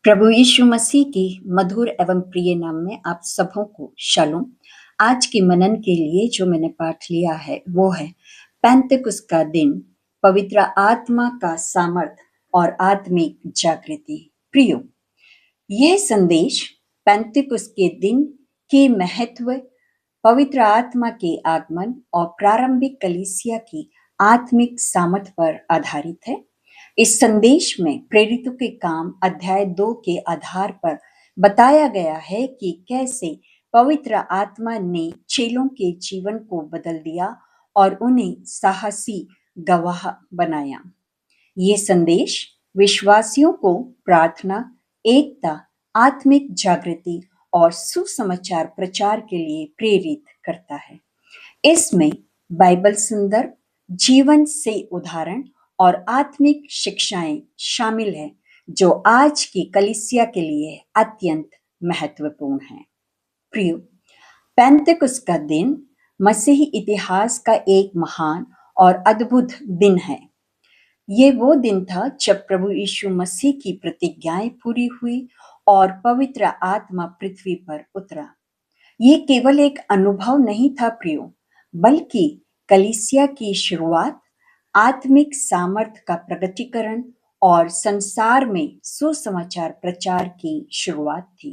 प्रभु यीशु मसीह की मधुर एवं प्रिय नाम में आप सबों को शालोम। आज के मनन के लिए जो मैंने पाठ लिया है वो है पेंतेकुस्त का दिन, पवित्र आत्मा का सामर्थ और आत्मिक जागृति। प्रियो, यह संदेश पेंतेकुस्त के दिन के महत्व, पवित्र आत्मा के आगमन और प्रारंभिक कलीसिया की आत्मिक सामर्थ पर आधारित है। इस संदेश में प्रेरितों के काम अध्याय 2 के आधार पर बताया गया है कि कैसे पवित्र आत्मा ने चेलों के जीवन को बदल दिया और उन्हें साहसी गवाह बनाया। ये संदेश विश्वासियों को प्रार्थना, एकता, आत्मिक जागृति और सुसमाचार प्रचार के लिए प्रेरित करता है। इसमें बाइबल संदर्भ, जीवन से उदाहरण और आत्मिक शिक्षाएं शामिल हैं जो आज की कलीसिया के लिए अत्यंत महत्वपूर्ण हैं। प्रियो, पेंतेकुस्त का दिन मसीही इतिहास का एक महान और अद्भुत दिन है। ये वो दिन था जब प्रभु यीशु मसीह की प्रतिज्ञाएं पूरी हुई और पवित्र आत्मा पृथ्वी पर उतरा। ये केवल एक अनुभव नहीं था प्रियो, बल्कि कलीसिया की शुरुआत, आत्मिक सामर्थ्य का प्रकटीकरण और संसार में सुसमाचार प्रचार की शुरुआत थी।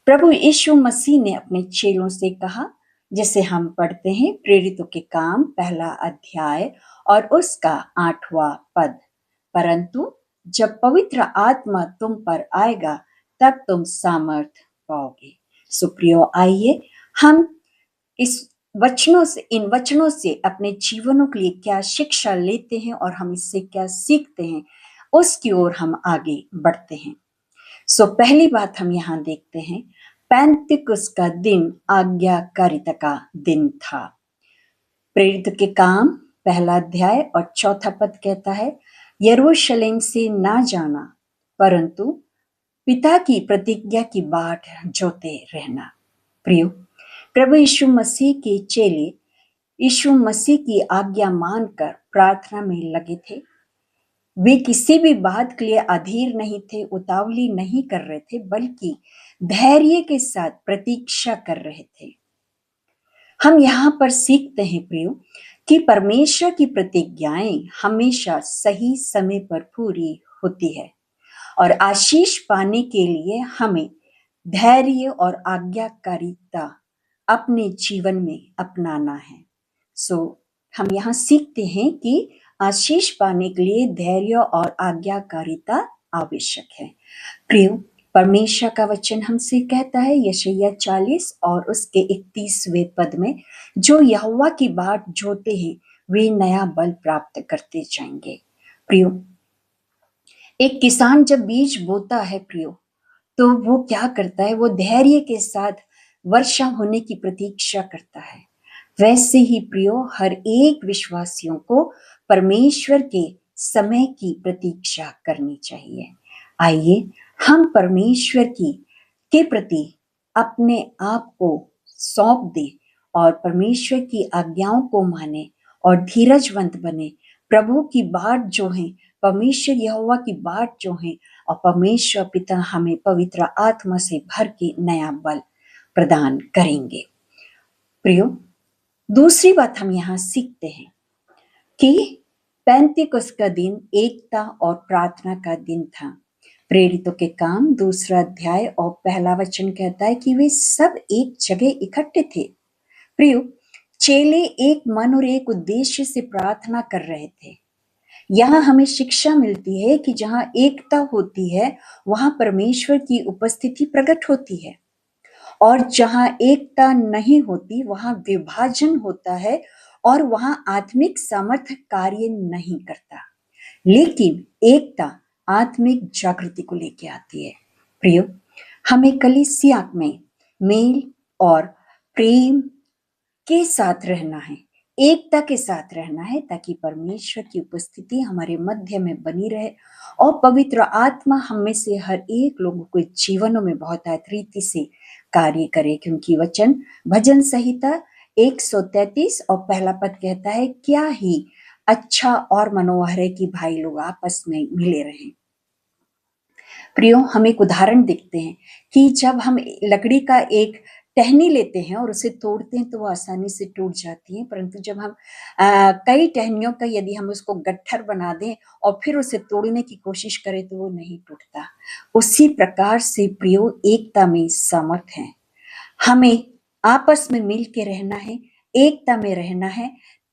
प्रभु यीशु मसीह ने अपने चेलों से कहा, जिसे हम पढ़ते हैं प्रेरितों के काम 1 अध्याय और उसका 8वां पद, परंतु जब पवित्र आत्मा तुम पर आएगा तब तुम सामर्थ पाओगे। सुप्रियो, आइए हम इन वचनों से अपने जीवनों के लिए क्या शिक्षा लेते हैं और हम इससे क्या सीखते हैं, उसकी ओर हम आगे बढ़ते हैं। पहली बात हम यहाँ देखते हैं, पेंतेकुस्त का दिन आज्ञाकारिता का दिन था। प्रेरित के काम 1 अध्याय और 4 पद कहता है, यरूशलेम से ना जाना परंतु पिता की प्रतिज्ञा की बाट जोते रहना। प्रियो, प्रभु यीशु मसीह के चेले यीशु मसीह की आज्ञा मानकर प्रार्थना में लगे थे। वे किसी भी बात के लिए अधीर नहीं थे, उतावली नहीं कर रहे थे, बल्कि धैर्य के साथ प्रतीक्षा कर रहे थे। हम यहाँ पर सीखते हैं प्रियो कि परमेश्वर की प्रतिज्ञाएं हमेशा सही समय पर पूरी होती है और आशीष पाने के लिए हमें धैर्य और आज्ञाकारिता अपने जीवन में अपनाना है। हम यहाँ सीखते हैं कि आशीष पाने के लिए धैर्य और आज्ञाकारिता आवश्यक है। प्रियो, परमेश्वर का वचन हमसे कहता है यशायाह 40 और उसके 31वें पद में, जो यहोवा की बाट जोते हैं वे नया बल प्राप्त करते जाएंगे। प्रियो, एक किसान जब बीज बोता है प्रियो, तो वो क्या करता है, वो धैर्य के साथ वर्षा होने की प्रतीक्षा करता है। वैसे ही प्रियो, हर एक विश्वासियों को परमेश्वर के समय की प्रतीक्षा करनी चाहिए। आइए हम परमेश्वर के प्रति अपने आप को सौंप दें और परमेश्वर की आज्ञाओं को माने और धीरजवंत बने। प्रभु की बाट जो है, परमेश्वर यहोवा की बाट जो है, और परमेश्वर पिता हमें पवित्र आत्मा से भर के नया बल प्रदान करेंगे। प्रियो, दूसरी बात हम यहाँ सीखते हैं कि पेंतेकुस्त का दिन एकता और प्रार्थना का दिन था। प्रेरितों के काम 2 अध्याय और 1 वचन कहता है कि वे सब एक जगह इकट्ठे थे। प्रियो, चेले एक मन और एक उद्देश्य से प्रार्थना कर रहे थे। यहाँ हमें शिक्षा मिलती है कि जहाँ एकता होती है वहां परमेश्वर की उपस्थिति प्रकट होती है, और जहां एकता नहीं होती वहां विभाजन होता है और वहां आत्मिक सामर्थ्य कार्य नहीं करता। लेकिन एकता आत्मिक जागृति को लेके आती है। प्रियो, हमें कलीसिया में मेल और प्रेम के साथ रहना है, एकता के साथ रहना है, ताकि परमेश्वर की उपस्थिति हमारे मध्य में बनी रहे और पवित्र आत्मा हमें से हर एक लोगों के जीवनों में बहुत रीति से कार्य करे। क्योंकि वचन भजन संहिता 133 और 1 पद कहता है, क्या ही अच्छा और मनोहर है कि भाई लोग आपस में मिले रहें। प्रियो, हम एक उदाहरण देखते हैं कि जब हम लकड़ी का एक टहनी लेते हैं और उसे तोड़ते हैं तो वो आसानी से टूट जाती है, परंतु जब हम कई टहनियों का यदि हम उसको गट्ठर बना दें और फिर उसे तोड़ने की कोशिश करें तो वो नहीं टूटता। उसी प्रकार से प्रियो, एकता में सामर्थ है। हमें आपस में मिल के रहना है, एकता में रहना है,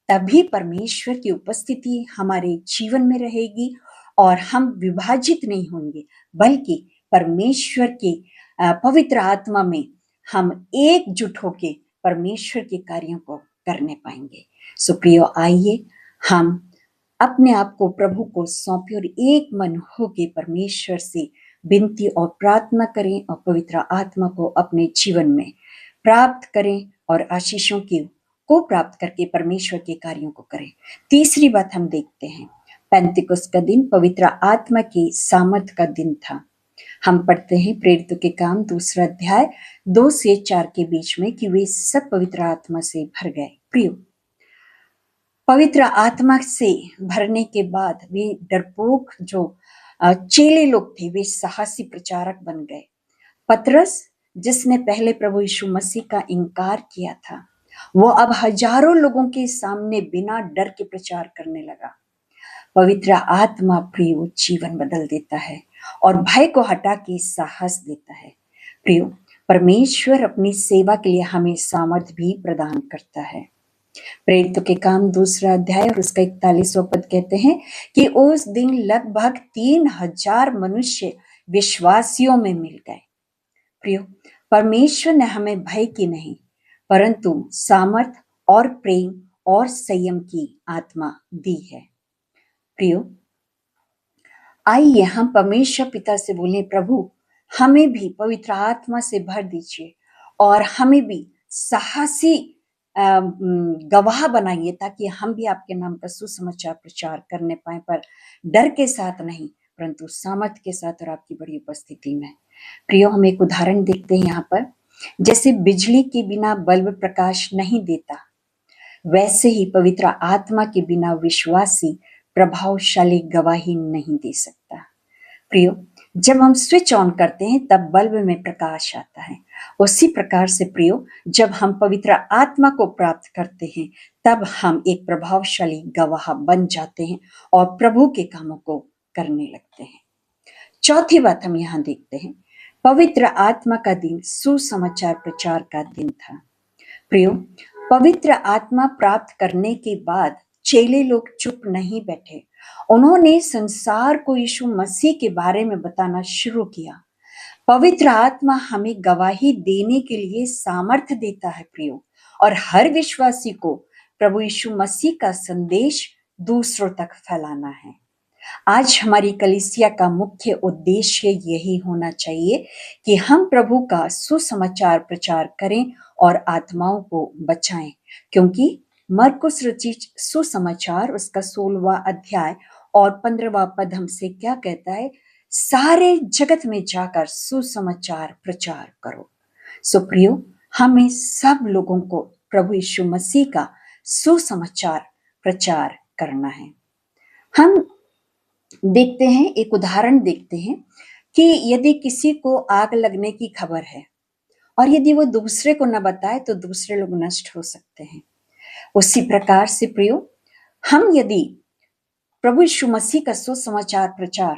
तभी परमेश्वर की उपस्थिति हमारे जीवन में रहेगी और हम विभाजित नहीं होंगे, बल्कि परमेश्वर के पवित्र आत्मा में हम एकजुट होके परमेश्वर के कार्यों को करने पाएंगे। सो प्रियो, आइए हम अपने आप को प्रभु को सौंपे और एक मन होके परमेश्वर से विनती और प्रार्थना करें और पवित्र आत्मा को अपने जीवन में प्राप्त करें और आशीषों को प्राप्त करके परमेश्वर के कार्यों को करें। तीसरी बात हम देखते हैं, पेंतिकुस्त का दिन पवित्र आत्मा की सामर्थ का दिन था। हम पढ़ते हैं प्रेरितों के काम 2 अध्याय 2 से 4 के बीच में कि वे सब पवित्र आत्मा से भर गए। प्रियो, पवित्र आत्मा से भरने के बाद वे डरपोक जो चेले लोग थे वे साहसी प्रचारक बन गए। पतरस, जिसने पहले प्रभु यीशु मसीह का इनकार किया था, वो अब हजारों लोगों के सामने बिना डर के प्रचार करने लगा। पवित्र आत्मा प्रियो जीवन बदल देता है और भय को हटा के साहस देता है। प्रियो, परमेश्वर अपनी सेवा के लिए हमें सामर्थ्य भी प्रदान करता है। प्रेरितों के काम 2 अध्याय और उसका 41वां पद कहते हैं कि उस दिन लगभग 3000 मनुष्य विश्वासियों में मिल गए। प्रियो, परमेश्वर ने हमें भय की नहीं परंतु सामर्थ और प्रेम और संयम की आत्मा दी है। प्रियो, आइए हम परमेश्वर पिता से बोलें, प्रभु हमें भी पवित्र आत्मा से भर दीजिए और हमें भी साहसी गवाह बनाइए ताकि हम भी आपके नाम का सुसमाचार प्रचार करने पाए, पर डर के साथ नहीं परंतु सामर्थ के साथ और आपकी बड़ी उपस्थिति में। प्रियो, हम एक उदाहरण देखते हैं यहाँ पर, जैसे बिजली के बिना बल्ब प्रकाश नहीं देता, वैसे ही पवित्र आत्मा के बिना विश्वासी प्रभावशाली गवाही नहीं दे सकता। प्रियो, जब हम स्विच ऑन करते हैं तब बल्ब में प्रकाश आता है। उसी प्रकार से प्रियो, जब हम पवित्र आत्मा को प्राप्त करते हैं तब हम एक प्रभावशाली गवाह बन जाते हैं और प्रभु के कामों को करने लगते हैं। चौथी बात हम यहाँ देखते हैं, पवित्र आत्मा का दिन सुसमाचार प्रचार का दिन था। प्रियो, पवित्र आत्मा प्राप्त करने के बाद चेले लोग चुप नहीं बैठे, उन्होंने संसार को यीशु मसीह के बारे में बताना शुरू किया। पवित्र आत्मा हमें गवाही देने के लिए सामर्थ्य देता है प्रियो, और हर विश्वासी को प्रभु यीशु मसीह का संदेश दूसरों तक फैलाना है। आज हमारी कलीसिया का मुख्य उद्देश्य यही होना चाहिए कि हम प्रभु का सुसमाचार प्रचार करें और आत्माओं को बचाएं, क्योंकि मरकुस रचित सुसमाचार उसका 16वां अध्याय और 15वां पद हमसे क्या कहता है, सारे जगत में जाकर सुसमाचार प्रचार करो। सो प्रियो, हमें सब लोगों को प्रभु यीशु मसीह का सुसमाचार प्रचार करना है। हम देखते हैं, एक उदाहरण देखते हैं कि यदि किसी को आग लगने की खबर है और यदि वो दूसरे को न बताए तो दूसरे लोग नष्ट हो सकते हैं। उसी प्रकार से प्रियो, हम यदि प्रभु यीशु मसीह का सुसमाचार प्रचार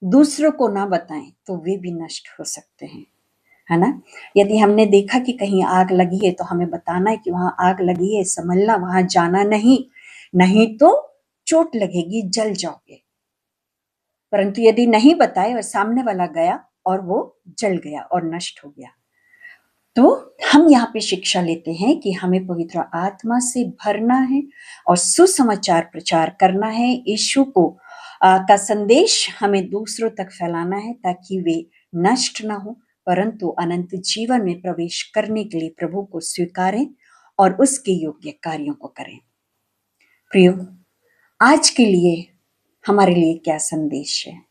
दूसरों को ना बताएं तो वे भी नष्ट हो सकते हैं, है ना। यदि हमने देखा कि कहीं आग लगी है तो हमें बताना है कि वहां आग लगी है, समझना, वहां जाना नहीं तो चोट लगेगी, जल जाओगे। परंतु यदि नहीं बताए और सामने वाला गया और वो जल गया और नष्ट हो गया, तो हम यहाँ पे शिक्षा लेते हैं कि हमें पवित्र आत्मा से भरना है और सुसमाचार प्रचार करना है। यीशु को का संदेश हमें दूसरों तक फैलाना है ताकि वे नष्ट ना हो परंतु अनंत जीवन में प्रवेश करने के लिए प्रभु को स्वीकारें और उसके योग्य कार्यों को करें। प्रियो, आज के लिए हमारे लिए क्या संदेश है?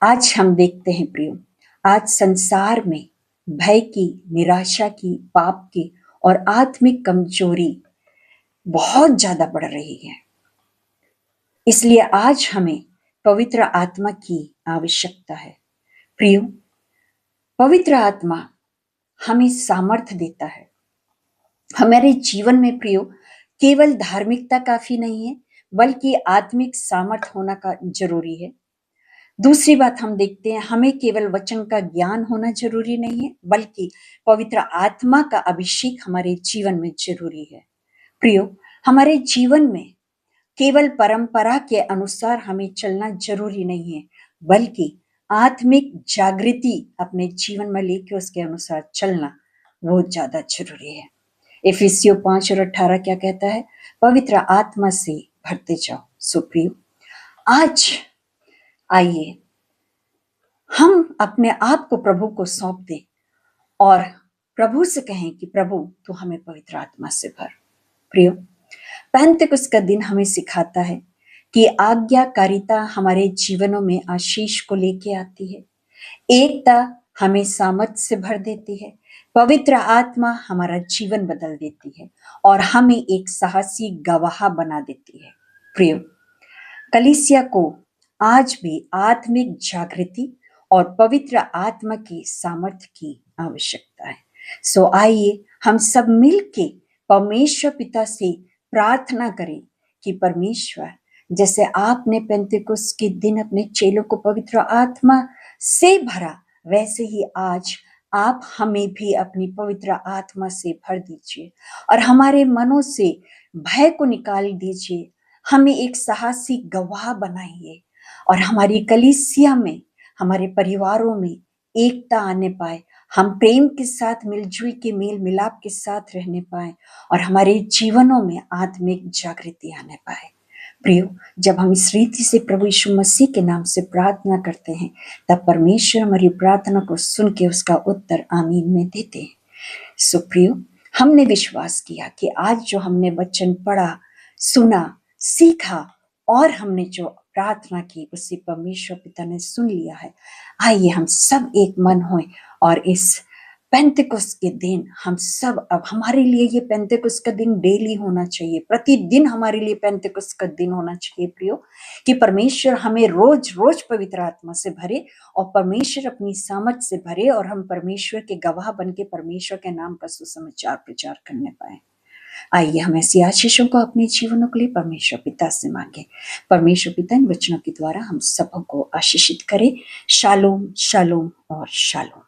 आज हम देखते हैं प्रियो, आज संसार में भय की, निराशा की, पाप की और आत्मिक कमजोरी बहुत ज्यादा बढ़ रही है। इसलिए आज हमें पवित्र आत्मा की आवश्यकता है। प्रियो, पवित्र आत्मा हमें सामर्थ्य देता है। हमारे जीवन में प्रियो, केवल धार्मिकता काफी नहीं है, बल्कि आत्मिक सामर्थ्य होना का जरूरी है। दूसरी बात हम देखते हैं, हमें केवल वचन का ज्ञान होना जरूरी नहीं है, बल्कि पवित्र आत्मा का अभिषेक हमारे जीवन में जरूरी है। प्रियो, हमारे जीवन में केवल परंपरा के अनुसार हमें चलना जरूरी नहीं है, बल्कि आत्मिक जागृति अपने जीवन में लेके उसके अनुसार चलना बहुत ज्यादा जरूरी है। इफिसियों 5:18 क्या कहता है? पवित्र आत्मा से भरते जाओ। सुप्रियो, आज आइए हम अपने आप को प्रभु को सौंप दें और प्रभु से कहें कि प्रभु तू हमें पवित्र आत्मा से भर। प्रियो, पेंतेकोस्त का दिन हमें सिखाता है कि आज्ञाकारिता हमारे जीवनों में आशीष को लेके आती है, एकता हमें सामर्थ्य से भर देती है, पवित्र आत्मा हमारा जीवन बदल देती है और हमें एक साहसी गवाह बना देती है। प्रियो, कलीसिया को आज भी आत्मिक जागृति और पवित्र आत्मा की सामर्थ्य की आवश्यकता है। सो आइए हम सब मिलके परमेश्वर पिता से प्रार्थना करें कि परमेश्वर, जैसे आपने पेंतेकोस्त के दिन अपने चेलों को पवित्र आत्मा से भरा, वैसे ही आज आप हमें भी अपनी पवित्र आत्मा से भर दीजिए और हमारे मनों से भय को निकाल दीजिए। हमें एक साहसी गवाह बनाइए और हमारी कलीसिया में, हमारे परिवारों में एकता आने पाए, हम प्रेम के साथ मिलजुल के मेल मिलाप के साथ रहने पाए और हमारे जीवनों में आत्मिक जागृति आने पाए। प्रियो, जब हम इस रीति से प्रभु यीशु मसीह के नाम से प्रार्थना करते हैं, तब परमेश्वर हमारी प्रार्थना को सुन के उसका उत्तर आमीन में देते हैं। सो प्रियो, हमने विश्वास किया कि आज जो हमने वचन पढ़ा, सुना, सीखा और हमने जो प्रार्थना की, उसे परमेश्वर पिता ने सुन लिया है। आइए हम सब एक मन हों और इस पेंतेकोस्त के दिन हम सब, अब हमारे लिए ये पेंतेकोस्त का दिन डेली होना चाहिए, प्रतिदिन हमारे लिए पेंतेकोस्त का दिन होना चाहिए प्रियो, कि परमेश्वर हमें रोज रोज पवित्र आत्मा से भरे और परमेश्वर अपनी सामर्थ से भरे और हम परमेश्वर के गवाह बन के परमेश्वर के नाम का सुसमाचार प्रचार करने पाए। आइए हम ऐसी आशीषों को अपने जीवनों के लिए परमेश्वर पिता से मांगे। परमेश्वर पिता इन वचनों के द्वारा हम सबको आशीषित करे। शालोम, शालोम और शालोम।